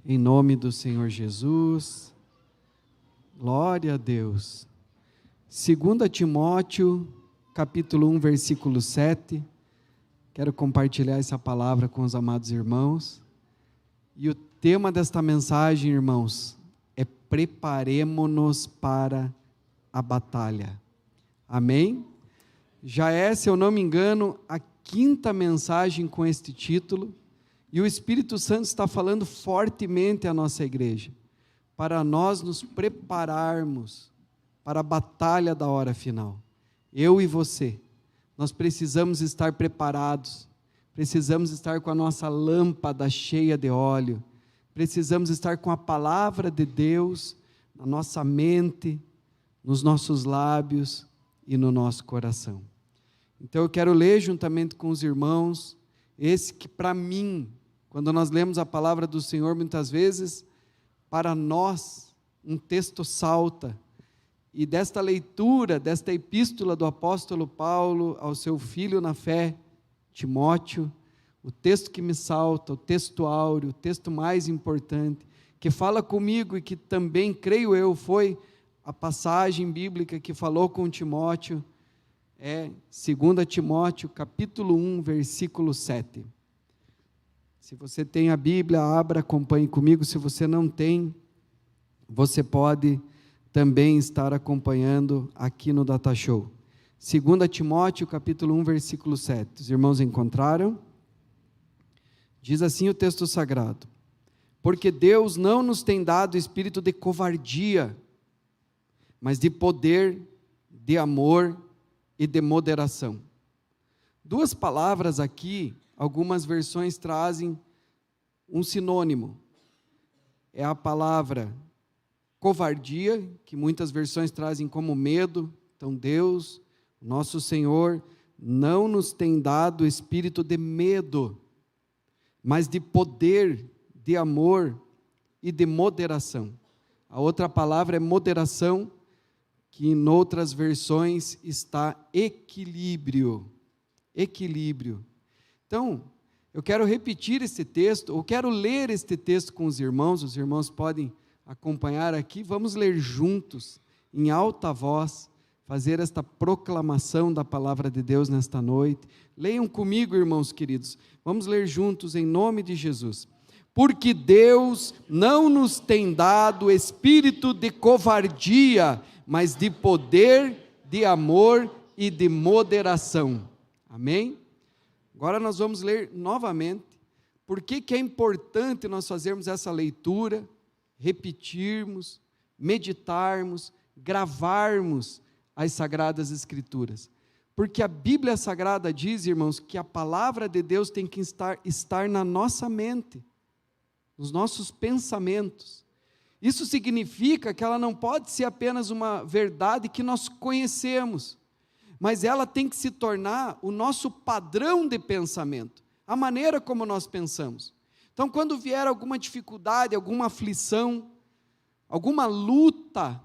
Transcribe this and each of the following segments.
Em nome do Senhor Jesus, glória a Deus. 2 Timóteo, capítulo 1, versículo 7, quero compartilhar essa palavra com os amados irmãos, e o tema desta mensagem, irmãos, é preparemo-nos para a batalha, amém? Já é, se eu não me engano, a quinta mensagem com este título, e o Espírito Santo está falando fortemente à nossa igreja, para nós nos prepararmos para a batalha da hora final. Eu e você, nós precisamos estar preparados, precisamos estar com a nossa lâmpada cheia de óleo, precisamos estar com a palavra de Deus na nossa mente, nos nossos lábios e no nosso coração. Então eu quero ler juntamente com os irmãos, esse que para mim, quando nós lemos a palavra do Senhor, muitas vezes, para nós, um texto salta, e desta leitura, desta epístola do apóstolo Paulo ao seu filho na fé, Timóteo, o texto que me salta, o texto áureo, o texto mais importante, que fala comigo e que também, creio eu, foi a passagem bíblica que falou com Timóteo, é 2 Timóteo, capítulo 1, versículo 7. Se você tem a Bíblia, abra, acompanhe comigo. Se você não tem, você pode também estar acompanhando aqui no Data Show. 2 Timóteo, capítulo 1, versículo 7. Os irmãos encontraram? Diz assim o texto sagrado: porque Deus não nos tem dado espírito de covardia, mas de poder, de amor e de moderação. Duas palavras aqui, algumas versões trazem um sinônimo. É a palavra covardia, que muitas versões trazem como medo. Então Deus, nosso Senhor, não nos tem dado espírito de medo, mas de poder, de amor e de moderação. A outra palavra é moderação, que em outras versões está equilíbrio. Equilíbrio. Então, eu quero repetir este texto, ou quero ler este texto com os irmãos podem acompanhar aqui, vamos ler juntos, em alta voz, fazer esta proclamação da palavra de Deus nesta noite. Leiam comigo, irmãos queridos, vamos ler juntos em nome de Jesus. Porque Deus não nos tem dado espírito de covardia, mas de poder, de amor e de moderação. Amém? Agora nós vamos ler novamente. Por que é importante nós fazermos essa leitura, repetirmos, meditarmos, gravarmos as Sagradas Escrituras? Porque a Bíblia Sagrada diz, irmãos, que a palavra de Deus tem que estar na nossa mente, nos nossos pensamentos. Isso significa que ela não pode ser apenas uma verdade que nós conhecemos, mas ela tem que se tornar o nosso padrão de pensamento, a maneira como nós pensamos. Então, quando vier alguma dificuldade, alguma aflição, alguma luta,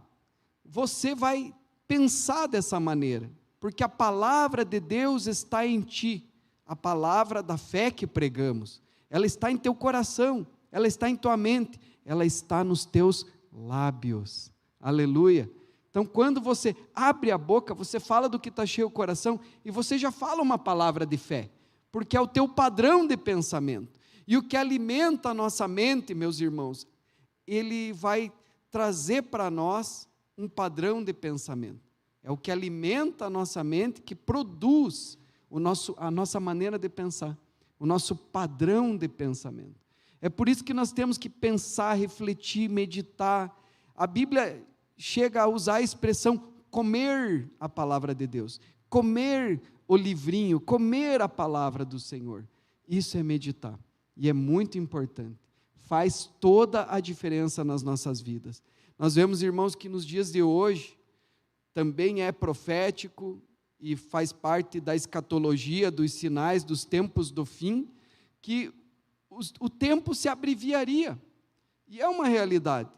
você vai pensar dessa maneira, porque a palavra de Deus está em ti, a palavra da fé que pregamos, ela está em teu coração, ela está em tua mente, ela está nos teus lábios, aleluia. Então, quando você abre a boca, você fala do que está cheio o coração, e você já fala uma palavra de fé, porque é o teu padrão de pensamento, e o que alimenta a nossa mente, meus irmãos, ele vai trazer para nós um padrão de pensamento, é o que alimenta a nossa mente, que produz a nossa maneira de pensar, o nosso padrão de pensamento. É por isso que nós temos que pensar, refletir, meditar. A Bíblia chega a usar a expressão comer a palavra de Deus, comer o livrinho, comer a palavra do Senhor. Isso é meditar, e é muito importante, faz toda a diferença nas nossas vidas. Nós vemos, irmãos, que nos dias de hoje, também é profético, e faz parte da escatologia, dos sinais, dos tempos do fim, que o tempo se abreviaria, e é uma realidade,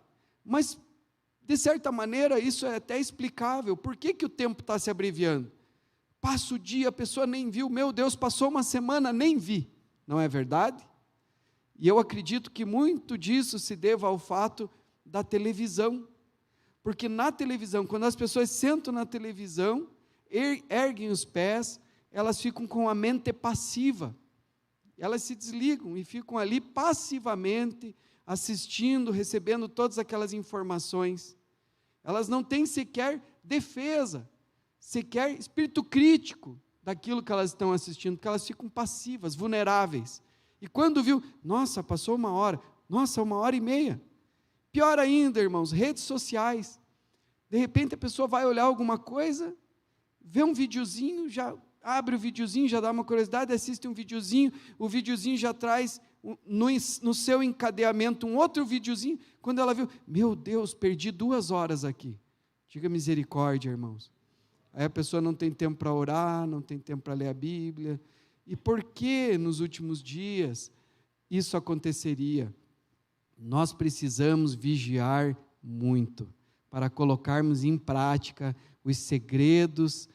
mas de certa maneira isso é até explicável. Por que o tempo está se abreviando? Passa o dia, a pessoa nem viu, meu Deus, passou uma semana, nem vi, não é verdade? E eu acredito que muito disso se deva ao fato da televisão. Porque na televisão, quando as pessoas sentam na televisão, erguem os pés, elas ficam com a mente passiva. Elas se desligam e ficam ali passivamente assistindo, recebendo todas aquelas informações. Elas não têm sequer defesa, sequer espírito crítico daquilo que elas estão assistindo, porque elas ficam passivas, vulneráveis. E quando viu, nossa, passou 1 hora, nossa, 1h30. Pior ainda, irmãos, redes sociais. De repente a pessoa vai olhar alguma coisa, vê um videozinho, já abre o videozinho, já dá uma curiosidade, assiste um videozinho, o videozinho já traz no seu encadeamento um outro videozinho. Quando ela viu, meu Deus, perdi 2 horas aqui. Diga misericórdia, irmãos. Aí a pessoa não tem tempo para orar, não tem tempo para ler a Bíblia. E por que nos últimos dias isso aconteceria? Nós precisamos vigiar muito para colocarmos em prática os segredos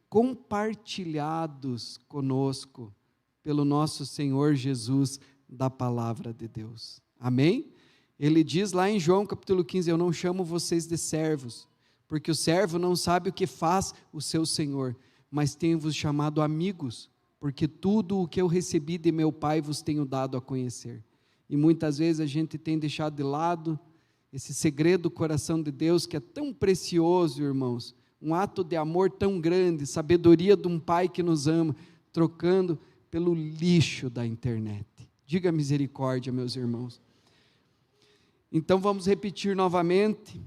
compartilhados conosco pelo nosso Senhor Jesus da palavra de Deus. Amém? Ele diz lá em João capítulo 15, eu não chamo vocês de servos, porque o servo não sabe o que faz o seu Senhor, mas tenho-vos chamado amigos, porque tudo o que eu recebi de meu Pai vos tenho dado a conhecer. E muitas vezes a gente tem deixado de lado esse segredo do coração de Deus, que é tão precioso, irmãos, um ato de amor tão grande, sabedoria de um Pai que nos ama, trocando pelo lixo da internet. Diga misericórdia, meus irmãos. Então vamos repetir novamente,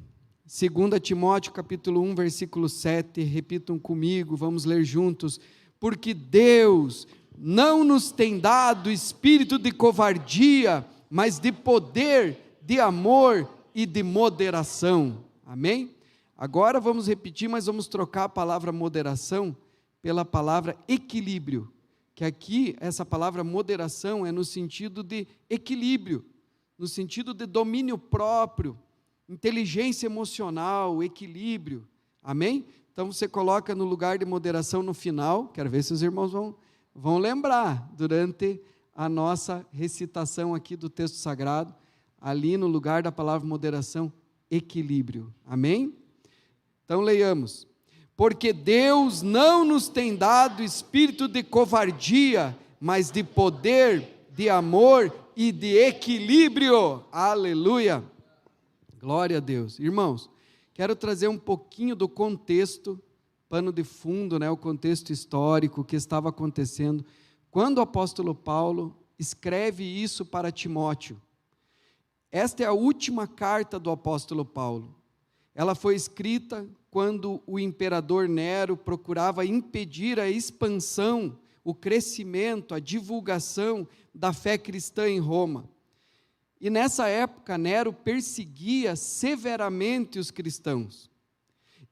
2 Timóteo capítulo 1, versículo 7, repitam comigo, vamos ler juntos. Porque Deus não nos tem dado espírito de covardia, mas de poder, de amor e de moderação. Amém? Agora vamos repetir, mas vamos trocar a palavra moderação pela palavra equilíbrio, que aqui essa palavra moderação é no sentido de equilíbrio, no sentido de domínio próprio, inteligência emocional, equilíbrio. Amém? Então você coloca no lugar de moderação no final, quero ver se os irmãos vão lembrar, durante a nossa recitação aqui do texto sagrado, ali no lugar da palavra moderação, equilíbrio. Amém? Então leiamos. Porque Deus não nos tem dado espírito de covardia, mas de poder, de amor e de equilíbrio. Aleluia! Glória a Deus. Irmãos, quero trazer um pouquinho do contexto, pano de fundo, o contexto histórico que estava acontecendo, quando o apóstolo Paulo escreve isso para Timóteo. Esta é a última carta do apóstolo Paulo. Ela foi escrita quando o imperador Nero procurava impedir a expansão, o crescimento, a divulgação da fé cristã em Roma. E nessa época, Nero perseguia severamente os cristãos.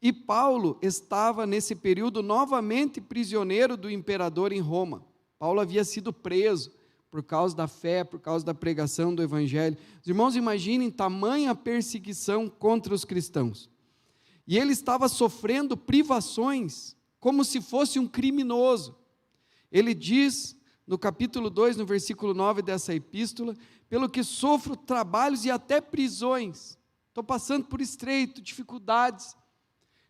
E Paulo estava, nesse período, novamente prisioneiro do imperador em Roma. Paulo havia sido preso por causa da fé, por causa da pregação do evangelho. Os irmãos imaginem tamanha perseguição contra os cristãos. E ele estava sofrendo privações, como se fosse um criminoso. Ele diz, no capítulo 2, no versículo 9 dessa epístola, pelo que sofro trabalhos e até prisões. Estou passando por estreito, dificuldades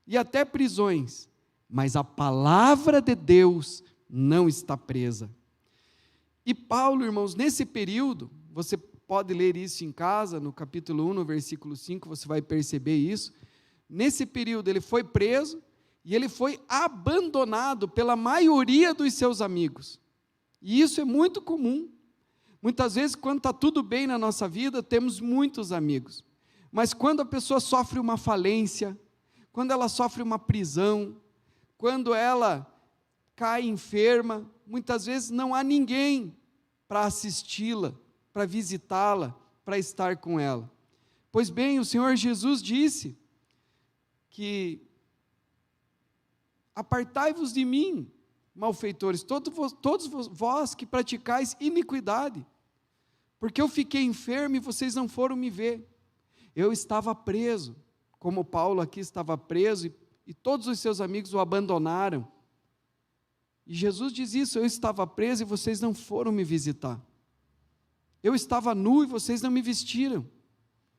e até prisões. Mas a palavra de Deus não está presa. E Paulo, irmãos, nesse período, você pode ler isso em casa, no capítulo 1, no versículo 5, você vai perceber isso. Nesse período ele foi preso e ele foi abandonado pela maioria dos seus amigos. E isso é muito comum. Muitas vezes, quando está tudo bem na nossa vida, temos muitos amigos. Mas quando a pessoa sofre uma falência, quando ela sofre uma prisão, quando ela cai enferma, muitas vezes não há ninguém para assisti-la, para visitá-la, para estar com ela. Pois bem, o Senhor Jesus disse que apartai-vos de mim, malfeitores, todos vós que praticais iniquidade, porque eu fiquei enfermo e vocês não foram me ver. Eu estava preso, como Paulo aqui estava preso, e todos os seus amigos o abandonaram. E Jesus diz isso: eu estava preso e vocês não foram me visitar. Eu estava nu e vocês não me vestiram.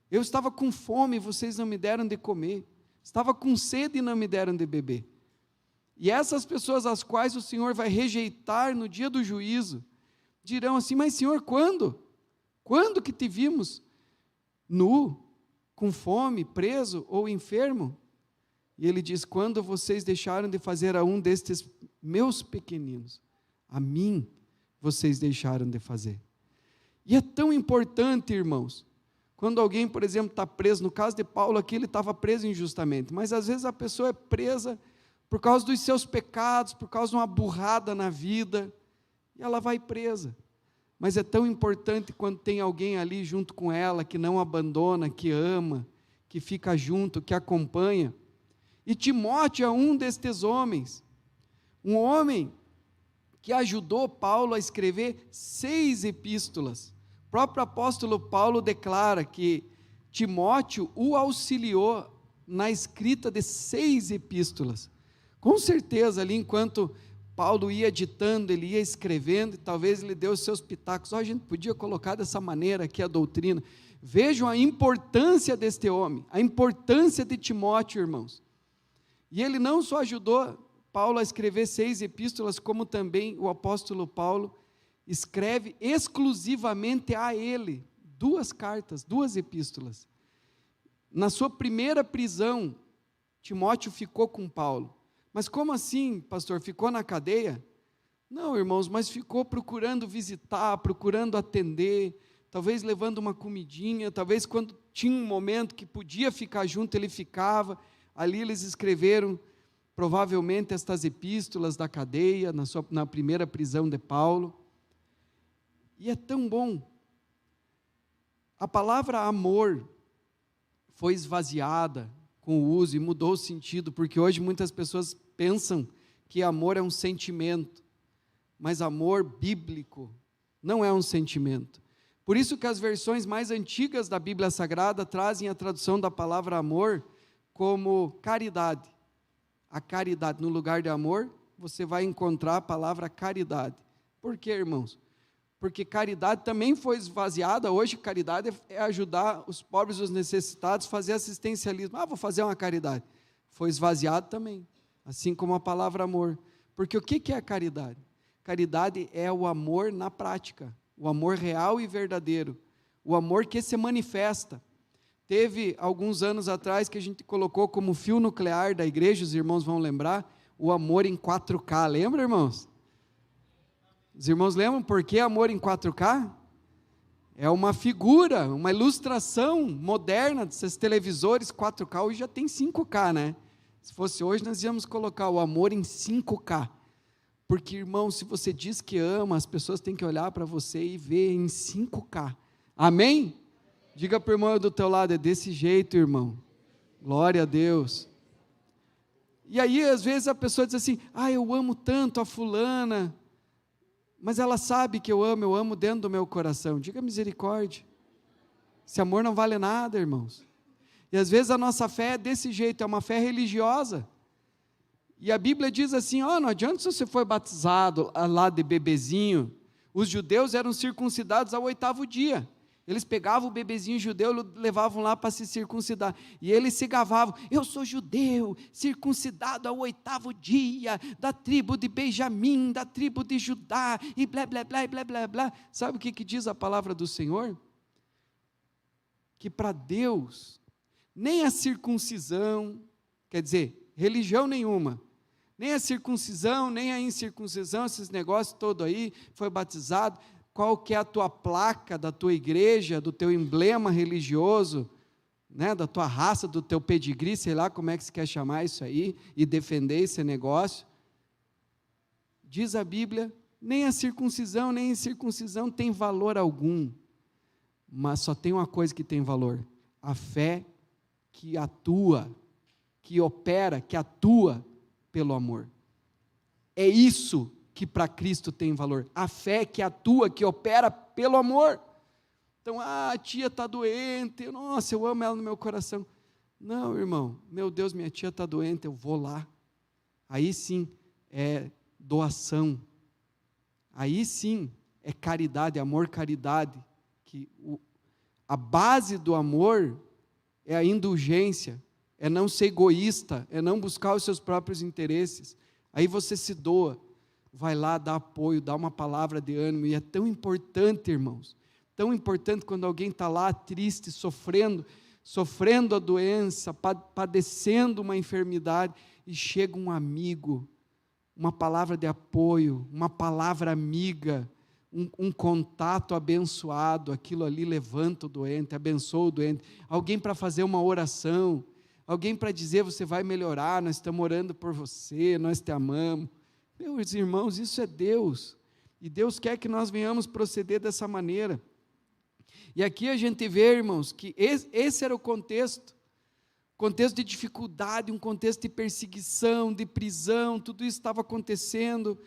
Eu estava com fome e vocês não me deram de comer. Estava com sede e não me deram de beber. E essas pessoas às quais o Senhor vai rejeitar no dia do juízo, dirão assim: mas Senhor, quando? Quando que te vimos nu, com fome, preso ou enfermo? E ele diz: quando vocês deixaram de fazer a um destes meus pequeninos, a mim vocês deixaram de fazer. E é tão importante, irmãos, quando alguém, por exemplo, está preso, no caso de Paulo aqui, ele estava preso injustamente, mas às vezes a pessoa é presa por causa dos seus pecados, por causa de uma burrada na vida, e ela vai presa. Mas é tão importante quando tem alguém ali junto com ela, que não abandona, que ama, que fica junto, que acompanha. E Timóteo é um destes homens, um homem que ajudou Paulo a escrever 6 epístolas. O próprio apóstolo Paulo declara que Timóteo o auxiliou na escrita de 6 epístolas. Com certeza, ali enquanto Paulo ia ditando, ele ia escrevendo, e talvez ele deu os seus pitacos. A gente podia colocar dessa maneira aqui a doutrina. Vejam a importância deste homem, a importância de Timóteo, irmãos. E ele não só ajudou Paulo a escrever 6 epístolas, como também o apóstolo Paulo escreve exclusivamente a ele 2 cartas, 2 epístolas. Na sua primeira prisão, Timóteo ficou com Paulo. Mas como assim, pastor? Ficou na cadeia? Não, irmãos, mas ficou procurando visitar, procurando atender, talvez levando uma comidinha, talvez quando tinha um momento que podia ficar junto, ele ficava. Ali eles escreveram, provavelmente, estas epístolas da cadeia, na primeira prisão de Paulo. E é tão bom. A palavra amor foi esvaziada com o uso e mudou o sentido, porque hoje muitas pessoas pensam que amor é um sentimento, mas amor bíblico não é um sentimento. Por isso que as versões mais antigas da Bíblia Sagrada trazem a tradução da palavra amor como caridade. A caridade, no lugar de amor, você vai encontrar a palavra caridade. Por quê, irmãos? Porque caridade também foi esvaziada. Hoje caridade é ajudar os pobres e os necessitados, fazer assistencialismo. Vou fazer uma caridade. Foi esvaziado também, assim como a palavra amor. Porque o que é a caridade? Caridade é o amor na prática, o amor real e verdadeiro, o amor que se manifesta. Teve alguns anos atrás que a gente colocou como fio nuclear da igreja, os irmãos vão lembrar, o amor em 4K, lembra, irmãos? Os irmãos lembram por que amor em 4K? É uma figura, uma ilustração moderna desses televisores 4K, hoje já tem 5K, né? Se fosse hoje, nós íamos colocar o amor em 5K, porque, irmão, se você diz que ama, as pessoas têm que olhar para você e ver em 5K, amém? Diga para o irmão do teu lado: é desse jeito, irmão, glória a Deus. E aí, às vezes, a pessoa diz assim: eu amo tanto a fulana, mas ela sabe que eu amo dentro do meu coração. Diga misericórdia. Esse amor não vale nada, irmãos. E às vezes a nossa fé é desse jeito, é uma fé religiosa. E a Bíblia diz assim: não adianta se você foi batizado lá de bebezinho. Os judeus eram circuncidados ao 8º dia. Eles pegavam o bebezinho judeu e levavam lá para se circuncidar. E eles se gabavam: eu sou judeu, circuncidado ao 8º dia, da tribo de Benjamim, da tribo de Judá, e blá, blá, blá, blá, blá, blá. Sabe o que diz a palavra do Senhor? Que para Deus, nem a circuncisão, quer dizer, religião nenhuma, nem a circuncisão, nem a incircuncisão, esses negócios todos aí, foi batizado, qual que é a tua placa da tua igreja, do teu emblema religioso, né, da tua raça, do teu pedigree, sei lá como é que se quer chamar isso aí, e defender esse negócio. Diz a Bíblia, nem a circuncisão, nem a incircuncisão tem valor algum, mas só tem uma coisa que tem valor: a fé que atua, que opera, que atua pelo amor. É isso que para Cristo tem valor, a fé que atua, que opera pelo amor. Então, a tia está doente, nossa, eu amo ela no meu coração. Não, irmão, meu Deus, minha tia está doente, eu vou lá. Aí sim, é doação. Aí sim é caridade, amor, caridade. A base do amor é a indulgência, é não ser egoísta, é não buscar os seus próprios interesses. Aí você se doa, vai lá, dá apoio, dá uma palavra de ânimo, e é tão importante, irmãos, tão importante quando alguém está lá triste, sofrendo a doença, padecendo uma enfermidade, e chega um amigo, uma palavra de apoio, uma palavra amiga, um contato abençoado, aquilo ali levanta o doente, abençoa o doente, alguém para fazer uma oração, alguém para dizer, você vai melhorar, nós estamos orando por você, nós te amamos. Meus irmãos, isso é Deus, e Deus quer que nós venhamos proceder dessa maneira. E aqui a gente vê, irmãos, que esse era o contexto de dificuldade, um contexto de perseguição, de prisão, tudo isso estava acontecendo.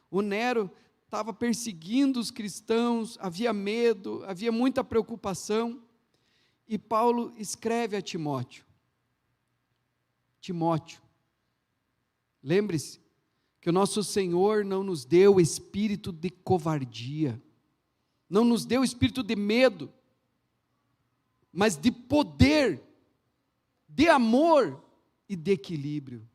O Nero estava perseguindo os cristãos, havia medo, havia muita preocupação, e Paulo escreve a Timóteo, lembre-se que o nosso Senhor não nos deu espírito de covardia, não nos deu espírito de medo, mas de poder, de amor e de equilíbrio.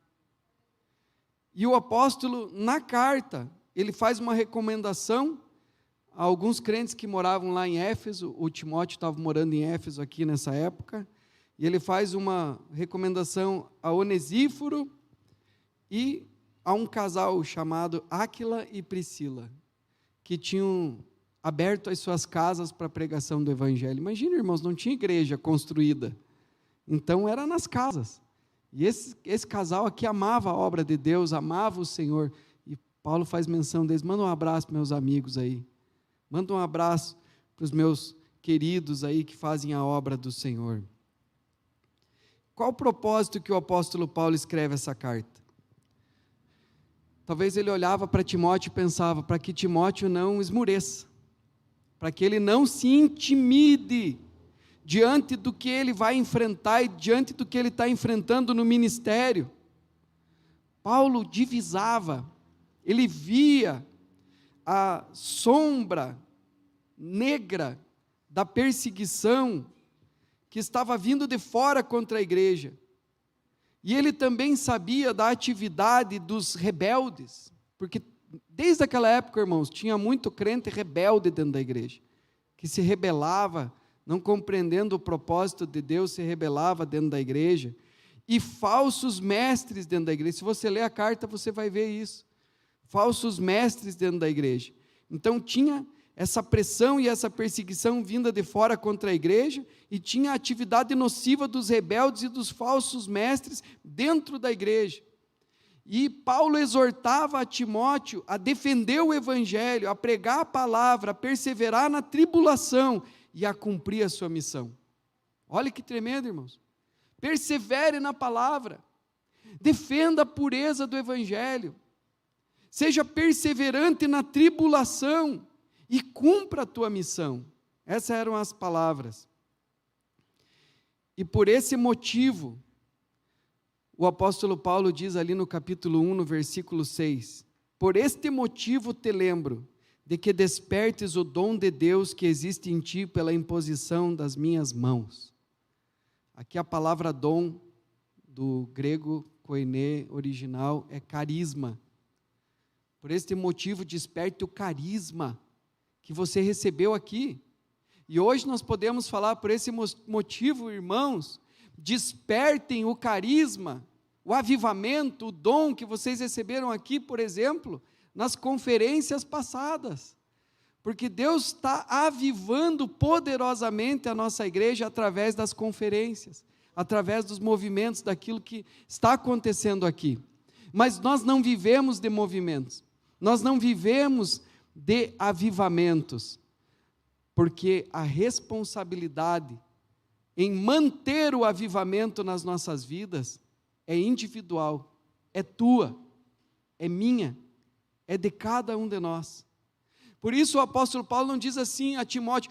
E o apóstolo, na carta, ele faz uma recomendação a alguns crentes que moravam lá em Éfeso. O Timóteo estava morando em Éfeso aqui nessa época, e ele faz uma recomendação a Onesíforo e a um casal chamado Áquila e Priscila, que tinham aberto as suas casas para a pregação do Evangelho. Imagina, irmãos, não tinha igreja construída, então era nas casas, e esse casal aqui amava a obra de Deus, amava o Senhor, e Paulo faz menção deles. Manda um abraço para meus amigos aí, manda um abraço para os meus queridos aí que fazem a obra do Senhor. Qual o propósito que o apóstolo Paulo escreve essa carta? Talvez ele olhava para Timóteo e pensava, para que Timóteo não esmureça, para que ele não se intimide diante do que ele vai enfrentar e diante do que ele está enfrentando no ministério. Paulo divisava, ele via a sombra negra da perseguição que estava vindo de fora contra a igreja, e ele também sabia da atividade dos rebeldes, porque desde aquela época, irmãos, tinha muito crente rebelde dentro da igreja, que se rebelava, não compreendendo o propósito de Deus, se rebelava dentro da igreja, e falsos mestres dentro da igreja. Se você ler a carta, você vai ver isso, falsos mestres dentro da igreja. Então tinha essa pressão e essa perseguição vinda de fora contra a igreja, e tinha a atividade nociva dos rebeldes e dos falsos mestres dentro da igreja. E Paulo exortava a Timóteo a defender o Evangelho, a pregar a palavra, a perseverar na tribulação e a cumprir a sua missão. Olha que tremendo, irmãos. Persevere na palavra, defenda a pureza do Evangelho, seja perseverante na tribulação e cumpra a tua missão. Essas eram as palavras. E por esse motivo, o apóstolo Paulo diz ali no capítulo 1, no versículo 6, por este motivo te lembro, de que despertes o dom de Deus que existe em ti pela imposição das minhas mãos. Aqui a palavra dom, do grego koiné original, é carisma. Por este motivo desperte o carisma que você recebeu aqui. E hoje nós podemos falar por esse motivo, irmãos, despertem o carisma, o avivamento, o dom que vocês receberam aqui, por exemplo, nas conferências passadas, porque Deus está avivando poderosamente a nossa igreja através das conferências, através dos movimentos, daquilo que está acontecendo aqui. Mas nós não vivemos de movimentos, nós não vivemos de avivamentos, porque a responsabilidade em manter o avivamento nas nossas vidas é individual, é tua, é minha, é de cada um de nós. Por isso o apóstolo Paulo não diz assim a Timóteo,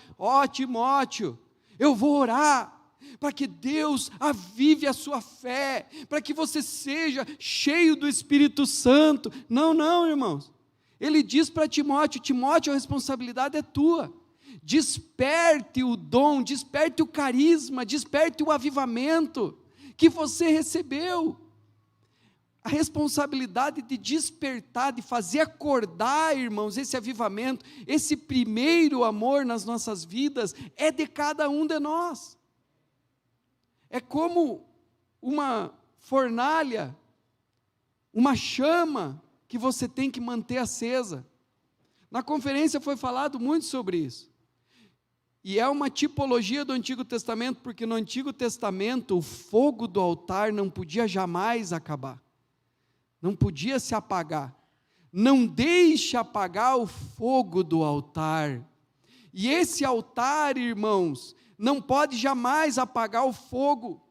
Timóteo, eu vou orar, para que Deus avive a sua fé, para que você seja cheio do Espírito Santo. Não, não, irmãos. Ele diz para Timóteo: Timóteo, a responsabilidade é tua. Desperte o dom, desperte o carisma, desperte o avivamento que você recebeu. A responsabilidade de despertar, de fazer acordar, irmãos, esse avivamento, esse primeiro amor nas nossas vidas, é de cada um de nós. É como uma fornalha, uma chama que você tem que manter acesa. Na conferência foi falado muito sobre isso. E é uma tipologia do Antigo Testamento, porque no Antigo Testamento o fogo do altar não podia jamais acabar. Não podia se apagar. Não deixe apagar o fogo do altar. E esse altar, irmãos, não pode jamais apagar o fogo.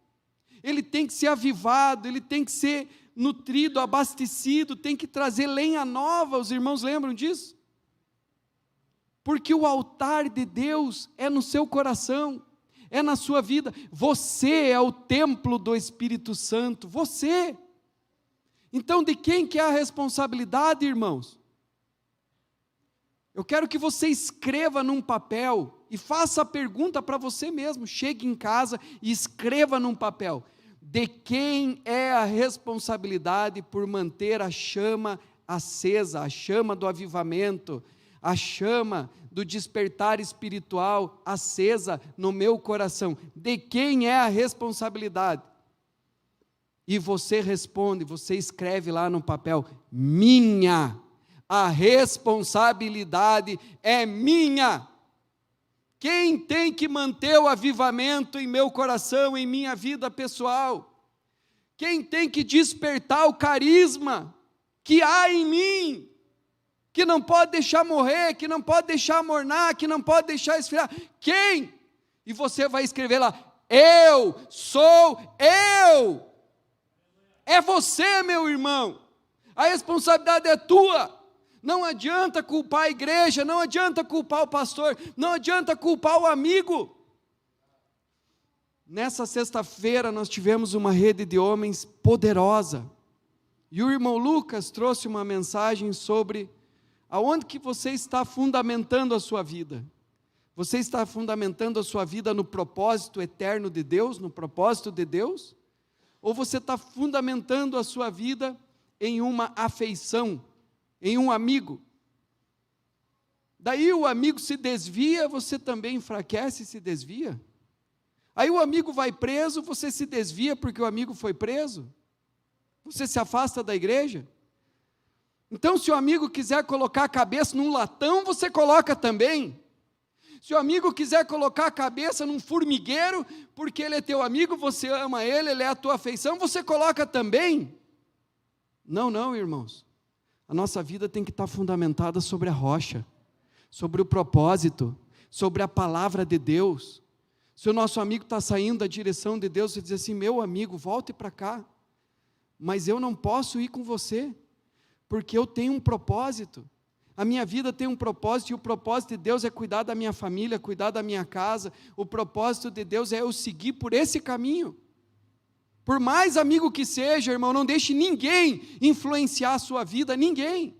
Ele tem que ser avivado, ele tem que ser nutrido, abastecido, tem que trazer lenha nova. Os irmãos lembram disso? Porque o altar de Deus é no seu coração, é na sua vida. Você é o templo do Espírito Santo, você. Então, de quem que é a responsabilidade, irmãos? Eu quero que você escreva num papel e faça a pergunta para você mesmo. Chegue em casa e escreva num papel: de quem é a responsabilidade por manter a chama acesa, a chama do avivamento, a chama do despertar espiritual acesa no meu coração? De quem é a responsabilidade? E você responde, você escreve lá no papel: minha. A responsabilidade é minha. Quem tem que manter o avivamento em meu coração, em minha vida pessoal? Quem tem que despertar o carisma que há em mim, que não pode deixar morrer, que não pode deixar mornar, que não pode deixar esfriar? Quem? E você vai escrever lá: eu sou eu. É você, meu irmão. A responsabilidade é tua. Não adianta culpar a igreja, não adianta culpar o pastor, não adianta culpar o amigo. Nessa sexta-feira nós tivemos uma rede de homens poderosa. E o irmão Lucas trouxe uma mensagem sobre aonde que você está fundamentando a sua vida. Você está fundamentando a sua vida no propósito eterno de Deus, no propósito de Deus? Ou você está fundamentando a sua vida em uma afeição, em um amigo? Daí o amigo se desvia, você também enfraquece e se desvia. Aí o amigo vai preso, você se desvia porque o amigo foi preso. Você se afasta da igreja. Então, se o amigo quiser colocar a cabeça num latão, você coloca também. Se o amigo quiser colocar a cabeça num formigueiro, porque ele é teu amigo, você ama ele, ele é a tua afeição, você coloca também. Não, não, irmãos. A nossa vida tem que estar fundamentada sobre a rocha, sobre o propósito, sobre a palavra de Deus. Se o nosso amigo está saindo da direção de Deus, você diz assim: meu amigo, volte para cá. Mas eu não posso ir com você, porque eu tenho um propósito. A minha vida tem um propósito, e o propósito de Deus é cuidar da minha família, cuidar da minha casa. O propósito de Deus é eu seguir por esse caminho. Por mais amigo que seja, irmão, não deixe ninguém influenciar a sua vida, ninguém.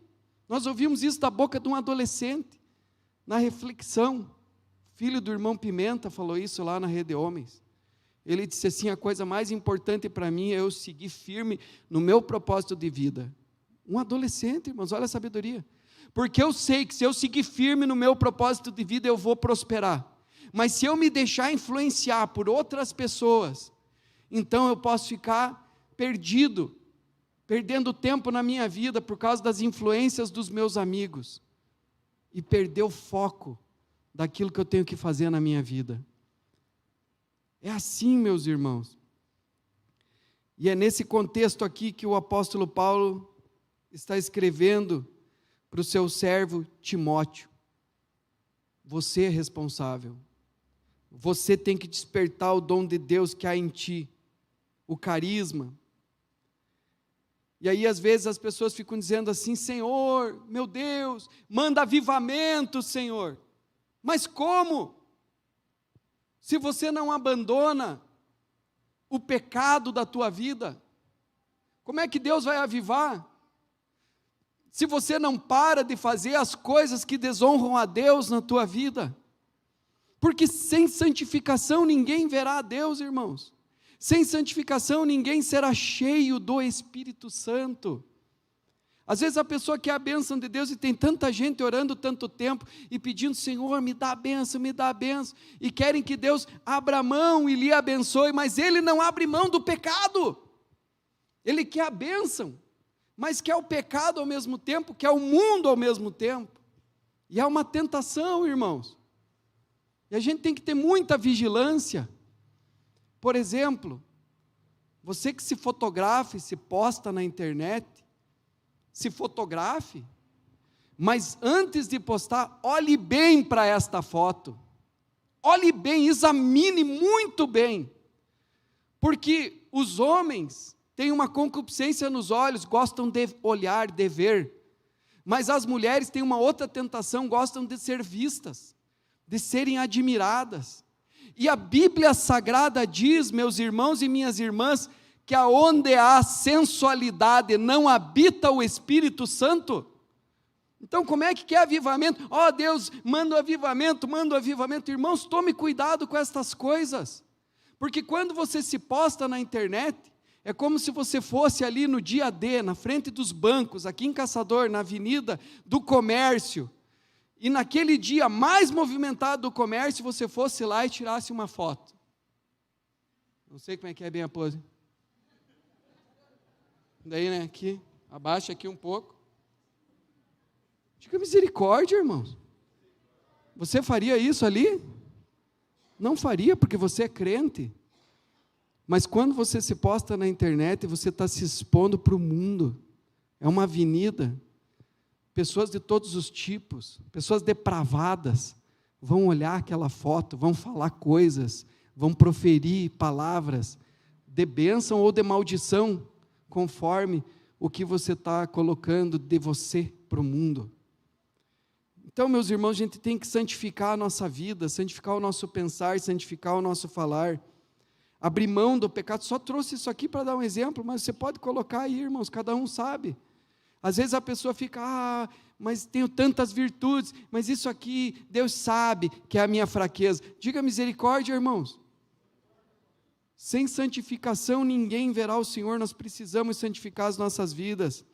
Nós ouvimos isso da boca de um adolescente, na reflexão. Filho do irmão Pimenta falou isso lá na Rede Homens. Ele disse assim: a coisa mais importante para mim é eu seguir firme no meu propósito de vida. Um adolescente, irmãos, olha a sabedoria. Porque eu sei que se eu seguir firme no meu propósito de vida, eu vou prosperar. Mas se eu me deixar influenciar por outras pessoas, então eu posso ficar perdido, perdendo tempo na minha vida por causa das influências dos meus amigos, e perder o foco daquilo que eu tenho que fazer na minha vida. É assim, meus irmãos. E é nesse contexto aqui que o apóstolo Paulo está escrevendo para o seu servo Timóteo: você é responsável, você tem que despertar o dom de Deus que há em ti, o carisma. E aí às vezes as pessoas ficam dizendo assim: Senhor, meu Deus, manda avivamento, Senhor. Mas como? se você não abandona o pecado da tua vida, como é que Deus vai avivar? Se você não para de fazer as coisas que desonram a Deus na tua vida, porque sem santificação ninguém verá a Deus, irmãos. Sem santificação ninguém será cheio do Espírito Santo. Às vezes a pessoa quer a bênção de Deus e tem tanta gente orando tanto tempo e pedindo, Senhor, me dá a bênção, e querem que Deus abra mão e lhe abençoe, mas Ele não abre mão do pecado. Ele quer a bênção, mas quer o pecado ao mesmo tempo, quer o mundo ao mesmo tempo. E é uma tentação, irmãos. E a gente tem que ter muita vigilância. Por exemplo, você que se fotografa e se posta na internet, se fotografe, mas antes de postar, olhe bem para esta foto. Olhe bem, examine muito bem. Porque os homens têm uma concupiscência nos olhos, gostam de olhar, de ver. Mas as mulheres têm uma outra tentação, gostam de ser vistas, de serem admiradas. E a Bíblia Sagrada diz, meus irmãos e minhas irmãs, que aonde há sensualidade não habita o Espírito Santo. Então como é que é avivamento? Ó Deus, manda o avivamento, irmãos, tome cuidado com estas coisas, porque quando você se posta na internet, é como se você fosse ali no dia D, na frente dos bancos, aqui em Caçador, na avenida do comércio, e naquele dia mais movimentado do comércio, você fosse lá e tirasse uma foto. Não sei como é que é bem a pose. Daí, né, aqui, abaixa aqui um pouco. Diga misericórdia, irmãos. Você faria isso ali? Não faria, porque você é crente. Mas quando você se posta na internet, você está se expondo para o mundo. É uma avenida. Pessoas de todos os tipos, pessoas depravadas, vão olhar aquela foto, vão falar coisas, vão proferir palavras de bênção ou de maldição, conforme o que você está colocando de você para o mundo. Então, meus irmãos, a gente tem que santificar a nossa vida, santificar o nosso pensar, santificar o nosso falar, abrir mão do pecado. Só trouxe isso aqui para dar um exemplo, mas você pode colocar aí, irmãos, cada um sabe. Às vezes a pessoa fica, mas tenho tantas virtudes, mas isso aqui, Deus sabe que é a minha fraqueza. Diga misericórdia, irmãos. Sem santificação ninguém verá o Senhor, nós precisamos santificar as nossas vidas.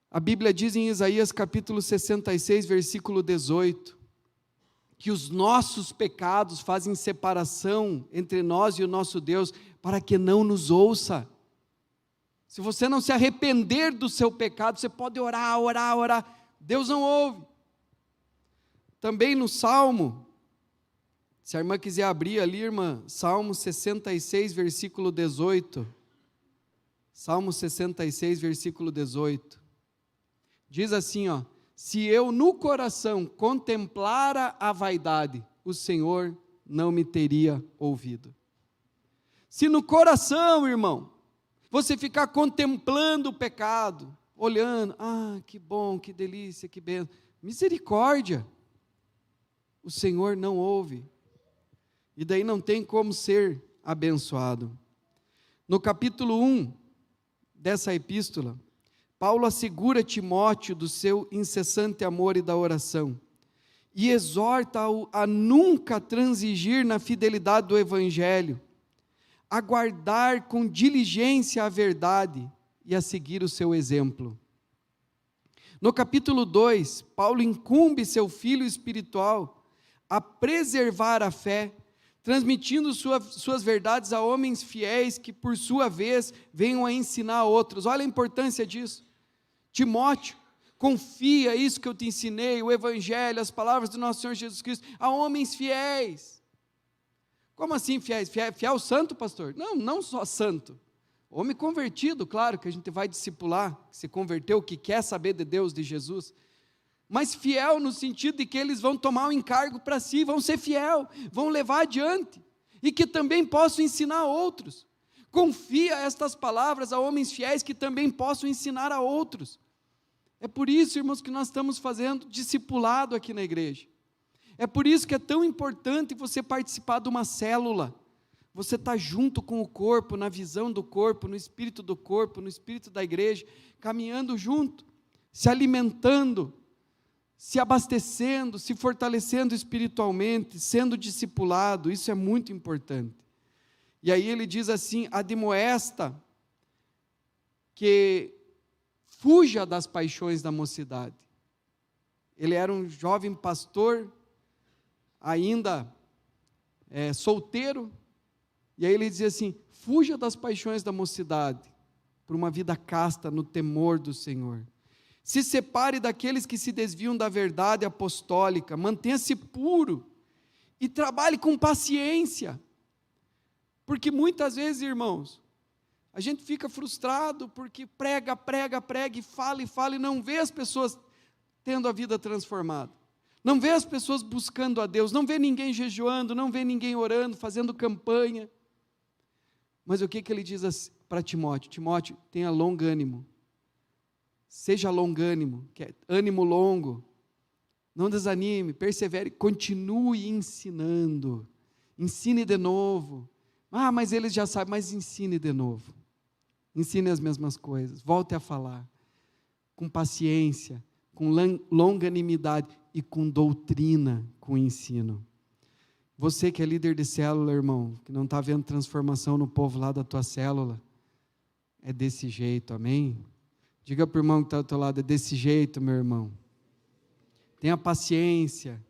A Bíblia diz em Isaías capítulo 66, versículo 18, que os nossos pecados fazem separação entre nós e o nosso Deus, para que não nos ouça. Se você não se arrepender do seu pecado, você pode orar, Deus não ouve. Também no Salmo, se a irmã quiser abrir ali, irmã, Salmo 66, versículo 18. Salmo 66, versículo 18. Diz assim, ó: se eu no coração contemplara a vaidade, o Senhor não me teria ouvido. Se no coração, irmão, você ficar contemplando o pecado, olhando, que bom, que delícia, que bênção, misericórdia, o Senhor não ouve. E daí não tem como ser abençoado. No capítulo 1 dessa epístola, Paulo assegura Timóteo do seu incessante amor e da oração, e exorta-o a nunca transigir na fidelidade do Evangelho, a guardar com diligência a verdade e a seguir o seu exemplo. No capítulo 2, Paulo incumbe seu filho espiritual a preservar a fé, transmitindo suas verdades a homens fiéis que, por sua vez, venham a ensinar a outros. Olha a importância disso. Timóteo, confia isso que eu te ensinei, o Evangelho, as palavras do nosso Senhor Jesus Cristo, a homens fiéis. Como assim fiéis? Fiel santo, pastor? Não só santo. Homem convertido, claro, que a gente vai discipular, que se converteu, que quer saber de Deus, de Jesus. Mas fiel no sentido de que eles vão tomar um encargo para si, vão ser fiel, vão levar adiante, e que também possam ensinar outros. Confia estas palavras a homens fiéis que também possam ensinar a outros. É por isso, irmãos, que nós estamos fazendo discipulado aqui na igreja. É por isso que é tão importante você participar de uma célula. Você está junto com o corpo, na visão do corpo, no espírito do corpo, no espírito da igreja, caminhando junto, se alimentando, se abastecendo, se fortalecendo espiritualmente, sendo discipulado. Isso é muito importante. E aí ele diz assim: admoesta que fuja das paixões da mocidade. Ele era um jovem pastor, ainda solteiro, e aí ele dizia assim: fuja das paixões da mocidade, por uma vida casta no temor do Senhor. Se separe daqueles que se desviam da verdade apostólica, mantenha-se puro, e trabalhe com paciência, porque muitas vezes, irmãos, a gente fica frustrado, porque prega, e fala, e não vê as pessoas tendo a vida transformada, não vê as pessoas buscando a Deus, não vê ninguém jejuando, não vê ninguém orando, fazendo campanha. Mas o que ele diz para Timóteo? Timóteo, tenha longânimo, seja longânimo, que é ânimo longo, não desanime, persevere, continue ensinando, ensine de novo. Mas eles já sabem, mas ensine de novo, ensine as mesmas coisas, volte a falar, com paciência, com longanimidade e com doutrina, com ensino. Você que é líder de célula, irmão, que não está vendo transformação no povo lá da tua célula, é desse jeito, amém? Diga para o irmão que está do teu lado: é desse jeito, meu irmão. Tenha paciência.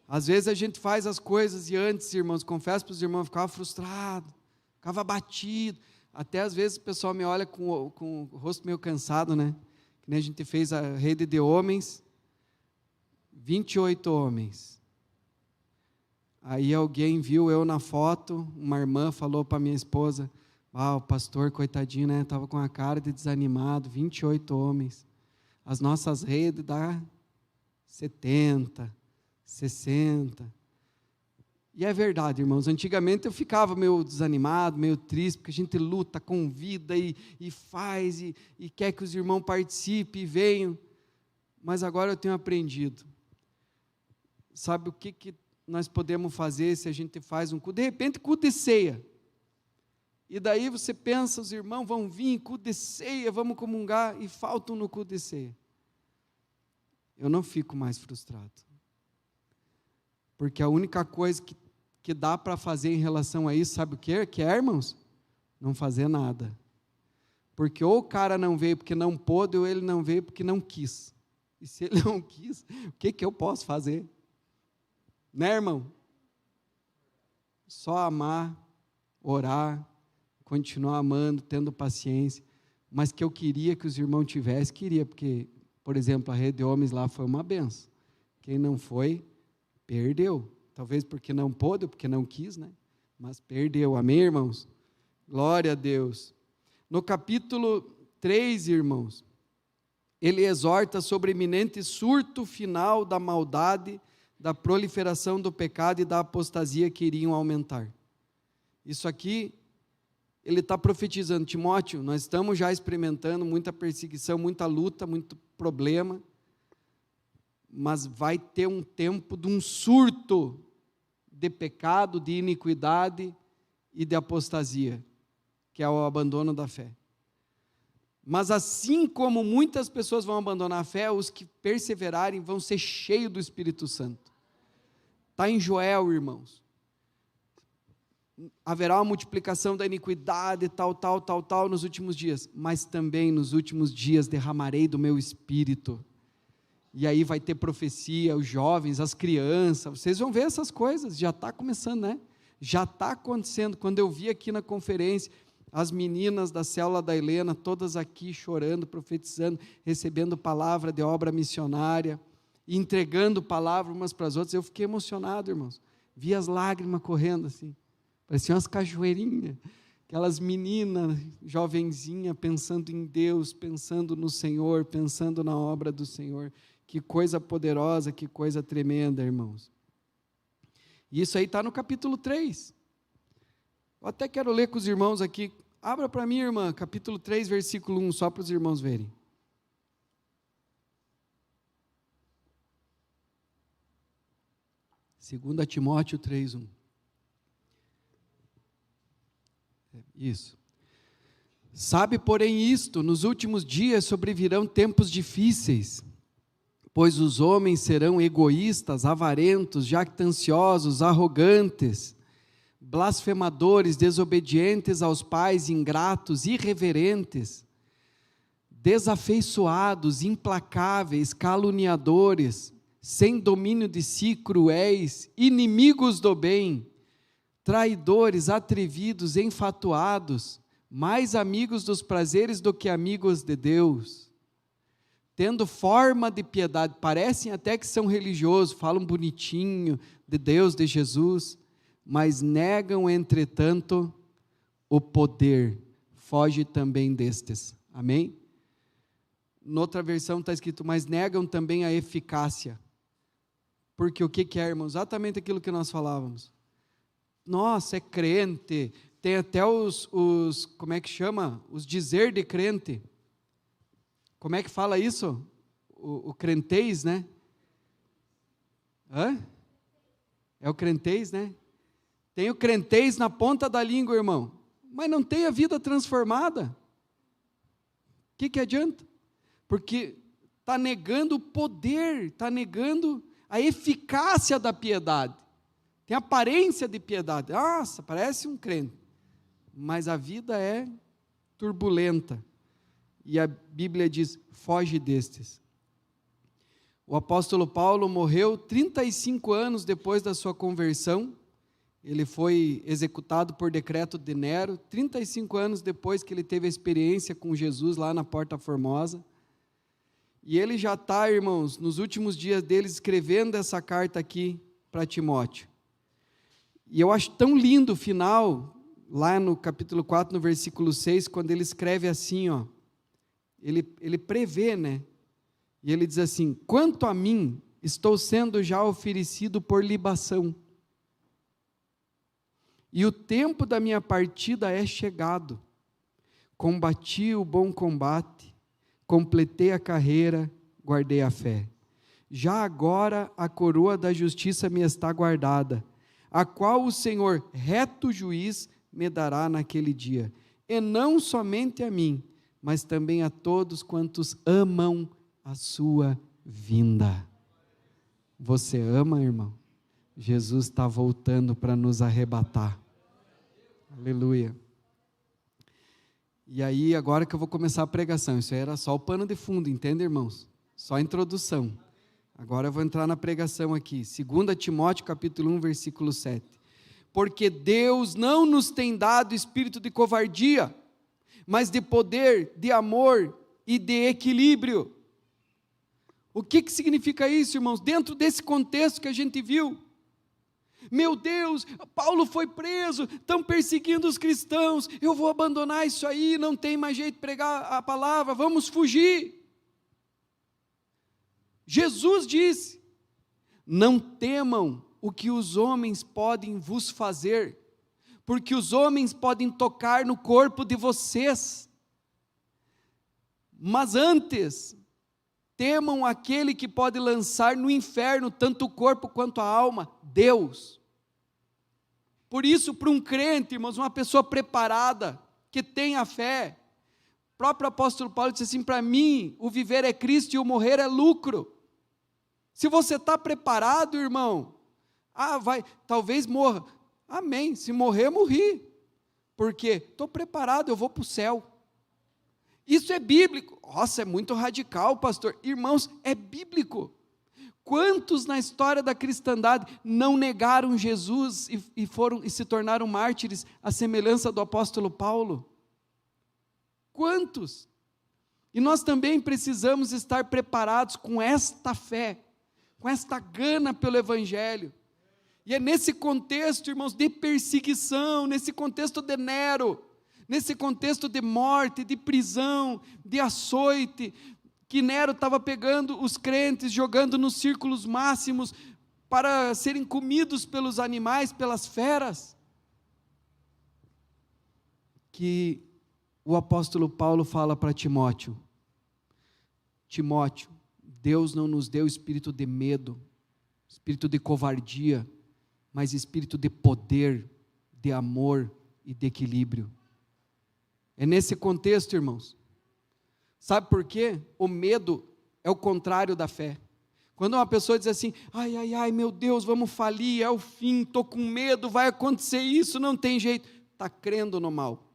Às vezes a gente faz as coisas e antes, irmãos, confesso para os irmãos, ficava frustrado, ficava abatido. Até às vezes o pessoal me olha com o rosto meio cansado, né? Que nem a gente fez a rede de homens, 28 homens. Aí alguém viu eu na foto, uma irmã falou para minha esposa: o pastor, coitadinho, né? Estava com a cara de desanimado, 28 homens. As nossas redes dá 70, 60. E é verdade, irmãos, antigamente eu ficava meio desanimado, meio triste, porque a gente luta, convida e faz, e quer que os irmãos participem e venham. Mas agora eu tenho aprendido. Sabe o que nós podemos fazer se a gente faz um culto? De repente, culto de ceia. E daí você pensa, os irmãos vão vir, culto de ceia, vamos comungar, e faltam no culto de ceia. Eu não fico mais frustrado. Porque a única coisa que dá para fazer em relação a isso, sabe o que é, irmãos? Não fazer nada. Porque ou o cara não veio porque não pôde, ou ele não veio porque não quis. E se ele não quis, o que eu posso fazer? Né, irmão? Só amar, orar, continuar amando, tendo paciência. Mas que eu queria que os irmãos tivessem, queria, porque, por exemplo, a rede de homens lá foi uma benção. Quem não foi, perdeu. Talvez porque não pôde, porque não quis, né? Mas perdeu. Amém, irmãos? Glória a Deus. No capítulo 3, irmãos, ele exorta sobre o iminente surto final da maldade, da proliferação do pecado e da apostasia que iriam aumentar. Isso aqui, ele está profetizando: Timóteo, nós estamos já experimentando muita perseguição, muita luta, muito problema, mas vai ter um tempo de um surto de pecado, de iniquidade e de apostasia, que é o abandono da fé. Mas assim como muitas pessoas vão abandonar a fé, os que perseverarem vão ser cheios do Espírito Santo. Está em Joel, irmãos. Haverá uma multiplicação da iniquidade, tal, nos últimos dias. Mas também nos últimos dias derramarei do meu Espírito. E aí vai ter profecia, os jovens, as crianças. Vocês vão ver essas coisas, já está começando, né? Já está acontecendo. Quando eu vi aqui na conferência, as meninas da célula da Helena, todas aqui chorando, profetizando, recebendo palavra de obra missionária, entregando palavra umas para as outras, eu fiquei emocionado, irmãos. Vi as lágrimas correndo assim, pareciam umas cajueirinhas, aquelas meninas, jovenzinhas, pensando em Deus, pensando no Senhor, pensando na obra do Senhor. Que coisa poderosa, que coisa tremenda, irmãos. E isso aí está no capítulo 3. Eu até quero ler com os irmãos aqui. Abra para mim, irmã, capítulo 3, versículo 1, só para os irmãos verem. 2 Timóteo 3:1. Isso. Sabe, porém, isto: nos últimos dias sobrevirão tempos difíceis, pois os homens serão egoístas, avarentos, jactanciosos, arrogantes, blasfemadores, desobedientes aos pais, ingratos, irreverentes, desafeiçoados, implacáveis, caluniadores, sem domínio de si, cruéis, inimigos do bem, traidores, atrevidos, enfatuados, mais amigos dos prazeres do que amigos de Deus, tendo forma de piedade, parecem até que são religiosos, falam bonitinho de Deus, de Jesus, mas negam, entretanto, o poder. Foge também destes. Amém? Noutra versão está escrito: mas negam também a eficácia. Porque o que é, irmãos? Exatamente aquilo que nós falávamos. Nossa, é crente, tem até os como é que chama? Os dizer de crente. Como é que fala isso? O crentez, né? Hã? É o crentez, né? Tem o crentez na ponta da língua, irmão, mas não tem a vida transformada. O que adianta? Porque está negando o poder, está negando a eficácia da piedade. Tem aparência de piedade. Nossa, parece um crente. Mas a vida é turbulenta. E a Bíblia diz: foge destes. O apóstolo Paulo morreu 35 anos depois da sua conversão. Ele foi executado por decreto de Nero, 35 anos depois que ele teve a experiência com Jesus lá na Porta Formosa. E ele já está, irmãos, nos últimos dias dele, escrevendo essa carta aqui para Timóteo. E eu acho tão lindo o final, lá no capítulo 4, no versículo 6, quando ele escreve assim, ó, ele prevê, né? E ele diz assim: quanto a mim, estou sendo já oferecido por libação, e o tempo da minha partida é chegado. Combati o bom combate, completei a carreira, guardei a fé. Já agora a coroa da justiça me está guardada, a qual o Senhor, reto juiz, me dará naquele dia. E não somente a mim, mas também a todos quantos amam a sua vinda. Você ama, irmão? Jesus está voltando para nos arrebatar. Aleluia. E aí, agora que eu vou começar a pregação, isso aí era só o pano de fundo, entende, irmãos? Só a introdução. Agora eu vou entrar na pregação aqui. 2 Timóteo capítulo 1, versículo 7. Porque Deus não nos tem dado espírito de covardia, mas de poder, de amor e de equilíbrio. O que significa isso, irmãos? Dentro desse contexto que a gente viu, meu Deus, Paulo foi preso, estão perseguindo os cristãos, eu vou abandonar isso aí, não tem mais jeito de pregar a palavra, vamos fugir. Jesus disse: não temam o que os homens podem vos fazer, porque os homens podem tocar no corpo de vocês, mas antes, temam aquele que pode lançar no inferno tanto o corpo quanto a alma, Deus. Por isso, para um crente, irmãos, uma pessoa preparada, que tem a fé, o próprio apóstolo Paulo disse assim: para mim, o viver é Cristo e o morrer é lucro. Se você está preparado, irmão, talvez morra, amém, se morrer, morri, porque estou preparado, eu vou para o céu. Isso é bíblico. Nossa, é muito radical, pastor. Irmãos, é bíblico. Quantos na história da cristandade não negaram Jesus e se tornaram mártires à semelhança do apóstolo Paulo? Quantos? E nós também precisamos estar preparados com esta fé, com esta gana pelo Evangelho. E é nesse contexto, irmãos, de perseguição, nesse contexto de Nero, nesse contexto de morte, de prisão, de açoite, que Nero estava pegando os crentes, jogando nos círculos máximos, para serem comidos pelos animais, pelas feras, que o apóstolo Paulo fala para Timóteo: Timóteo, Deus não nos deu espírito de medo, espírito de covardia, mas espírito de poder, de amor e de equilíbrio. É nesse contexto, irmãos. Sabe por quê? O medo é o contrário da fé. Quando uma pessoa diz assim, ai, ai, ai, meu Deus, vamos falir, é o fim, estou com medo, vai acontecer isso, não tem jeito. Está crendo no mal.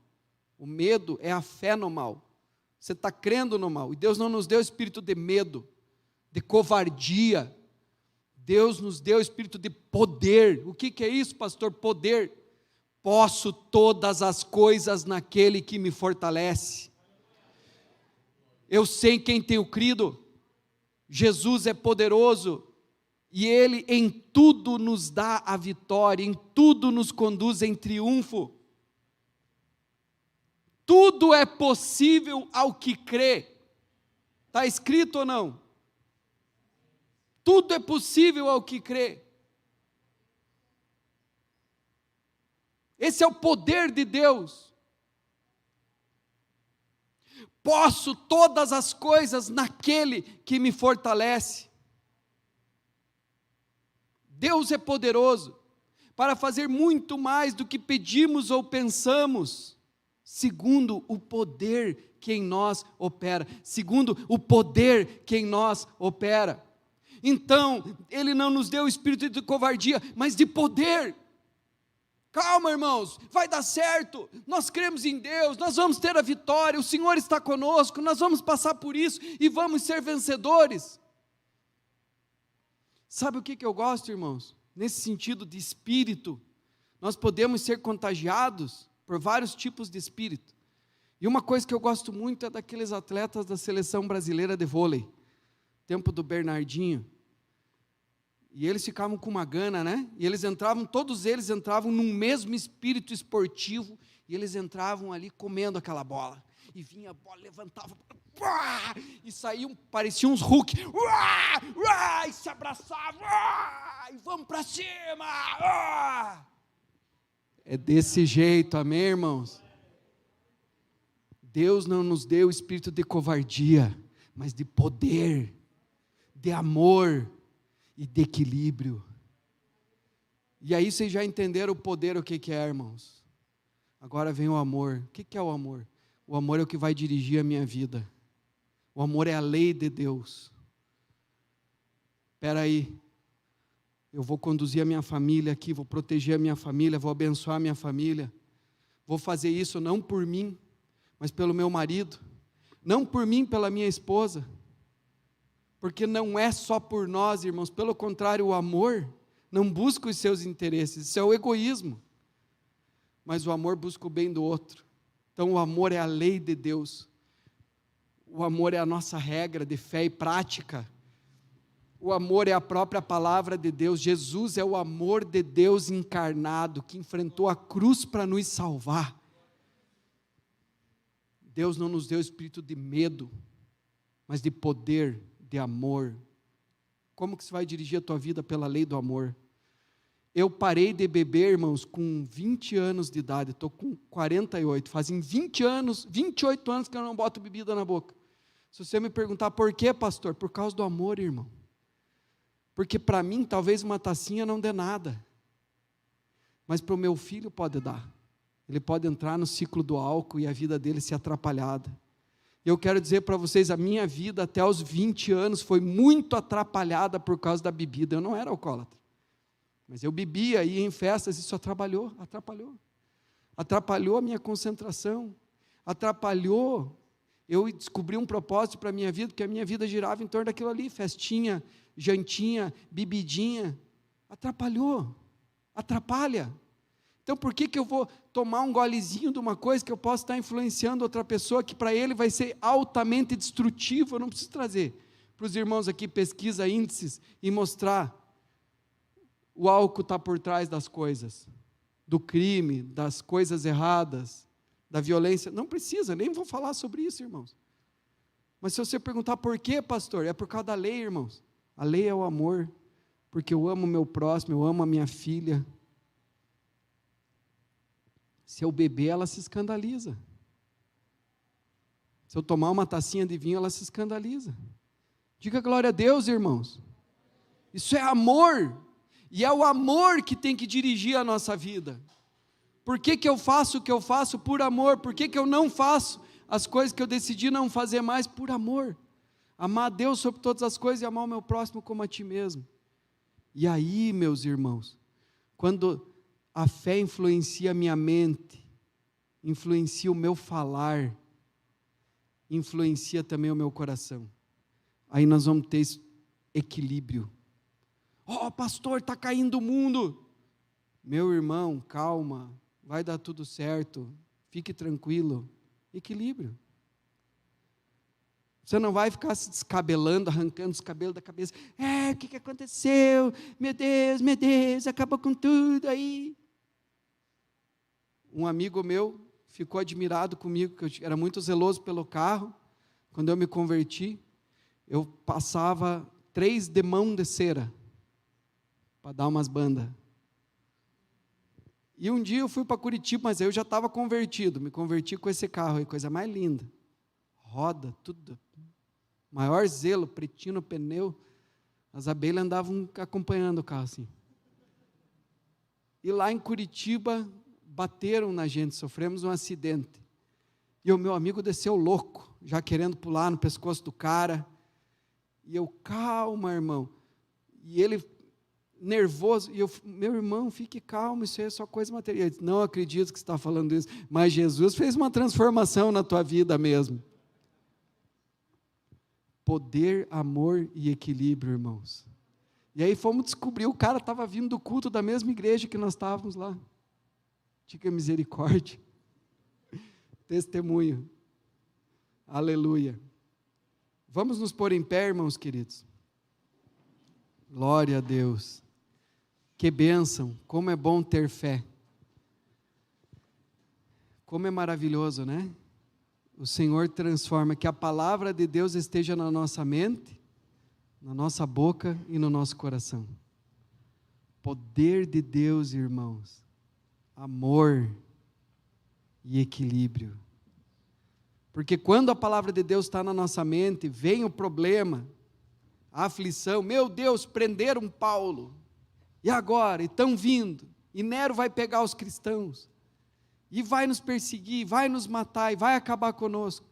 O medo é a fé no mal. Você está crendo no mal. E Deus não nos deu espírito de medo, de covardia. Deus nos deu espírito de poder. O que é isso, pastor? Poder. Posso todas as coisas naquele que me fortalece. Eu sei em quem tenho crido. Jesus é poderoso. E Ele em tudo nos dá a vitória, em tudo nos conduz em triunfo. Tudo é possível ao que crê. Está escrito ou não? Tudo é possível ao que crê. Esse é o poder de Deus. Posso todas as coisas naquele que me fortalece. Deus é poderoso para fazer muito mais do que pedimos ou pensamos, segundo o poder que em nós opera. Segundo o poder que em nós opera. Então, Ele não nos deu o espírito de covardia, mas de poder. Calma, irmãos, vai dar certo, nós cremos em Deus, nós vamos ter a vitória, o Senhor está conosco, nós vamos passar por isso e vamos ser vencedores. Sabe o que eu gosto, irmãos? Nesse sentido de espírito, nós podemos ser contagiados por vários tipos de espírito. E uma coisa que eu gosto muito é daqueles atletas da seleção brasileira de vôlei, tempo do Bernardinho. E eles ficavam com uma gana, né? E todos eles entravam num mesmo espírito esportivo, e eles entravam ali comendo aquela bola. E vinha a bola, levantava, e saíam, pareciam uns Hulk, e se abraçavam, e vamos para cima. É desse jeito, amém, irmãos? Deus não nos deu espírito de covardia, mas de poder, de amor e de equilíbrio. E aí vocês já entenderam o poder, o que é, irmãos? Agora vem o amor. O que é o amor? O amor é o que vai dirigir a minha vida. O amor é a lei de Deus. Espera aí, eu vou conduzir a minha família aqui, vou proteger a minha família, vou abençoar a minha família. Vou fazer isso não por mim, mas pelo meu marido. Não por mim, pela minha esposa. Porque não é só por nós, irmãos, pelo contrário, o amor não busca os seus interesses, isso é o egoísmo, mas o amor busca o bem do outro. Então o amor é a lei de Deus, o amor é a nossa regra de fé e prática, o amor é a própria palavra de Deus. Jesus é o amor de Deus encarnado, que enfrentou a cruz para nos salvar. Deus não nos deu espírito de medo, mas de poder, de amor. Como que você vai dirigir a tua vida pela lei do amor? Eu parei de beber, irmãos, com 20 anos de idade, estou com 48, fazem 20 anos, 28 anos que eu não boto bebida na boca. Se você me perguntar por quê, pastor? Por causa do amor, irmão. Porque para mim, talvez uma tacinha não dê nada, mas para o meu filho pode dar. Ele pode entrar no ciclo do álcool e a vida dele ser atrapalhada. Eu quero dizer para vocês, a minha vida até os 20 anos foi muito atrapalhada por causa da bebida. Eu não era alcoólatra, mas eu bebia, ia em festas, isso atrapalhou a minha concentração, atrapalhou, eu descobri um propósito para a minha vida, porque a minha vida girava em torno daquilo ali, festinha, jantinha, bebidinha, atrapalha. Então por que eu vou tomar um golezinho de uma coisa que eu posso estar influenciando outra pessoa, que para ele vai ser altamente destrutivo? Eu não preciso trazer para os irmãos aqui pesquisa, índices, e mostrar o álcool está por trás das coisas, do crime, das coisas erradas, da violência. Não precisa, nem vou falar sobre isso, irmãos. Mas se você perguntar por quê, pastor, é por causa da lei, irmãos. A lei é o amor, porque eu amo o meu próximo, eu amo a minha filha. Se eu beber, ela se escandaliza. Se eu tomar uma tacinha de vinho, ela se escandaliza. Diga glória a Deus, irmãos. Isso é amor. E é o amor que tem que dirigir a nossa vida. Por que eu faço o que eu faço? Por amor. Por que eu não faço as coisas que eu decidi não fazer mais? Por amor. Amar a Deus sobre todas as coisas e amar o meu próximo como a ti mesmo. E aí, meus irmãos, quando a fé influencia a minha mente, influencia o meu falar, influencia também o meu coração. Aí nós vamos ter equilíbrio. Pastor, está caindo o mundo. Meu irmão, calma, vai dar tudo certo, fique tranquilo. Equilíbrio. Você não vai ficar se descabelando, arrancando os cabelos da cabeça. O que aconteceu? Meu Deus, acabou com tudo aí. Um amigo meu ficou admirado comigo, que eu era muito zeloso pelo carro. Quando eu me converti, eu passava 3 demão de cera para dar umas bandas. E um dia eu fui para Curitiba, mas eu já estava convertido, me converti com esse carro aí, coisa mais linda. Roda, tudo. Maior zelo, pretinho no pneu. As abelhas andavam acompanhando o carro assim. E lá em Curitiba, bateram na gente, sofremos um acidente. E o meu amigo desceu louco, já querendo pular no pescoço do cara. E eu, calma, irmão. E ele, nervoso, e eu, meu irmão, fique calmo, isso é só coisa material. Ele disse, não acredito que você está falando isso, mas Jesus fez uma transformação na tua vida mesmo. Poder, amor e equilíbrio, irmãos. E aí fomos descobrir, o cara estava vindo do culto da mesma igreja que nós estávamos lá. Diga misericórdia. Testemunho. Aleluia. Vamos nos pôr em pé, irmãos queridos. Glória a Deus. Que bênção, como é bom ter fé. Como é maravilhoso, né? O Senhor transforma, que a palavra de Deus esteja na nossa mente, na nossa boca e no nosso coração. Poder de Deus, irmãos. Amor e equilíbrio. Porque quando a palavra de Deus está na nossa mente, vem o problema, a aflição. Meu Deus, prenderam Paulo. E agora? E estão vindo. E Nero vai pegar os cristãos. E vai nos perseguir, vai nos matar, e vai acabar conosco.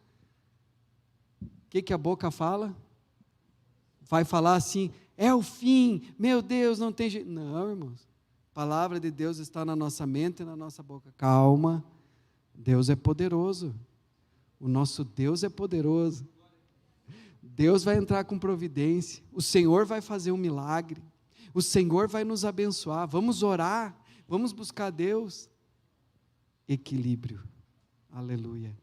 O que a boca fala? Vai falar assim, é o fim, meu Deus, não tem jeito. Não, irmãos, a palavra de Deus está na nossa mente e na nossa boca. Calma, Deus é poderoso, o nosso Deus é poderoso. Deus vai entrar com providência, o Senhor vai fazer um milagre, o Senhor vai nos abençoar. Vamos orar, vamos buscar Deus. Equilíbrio, aleluia.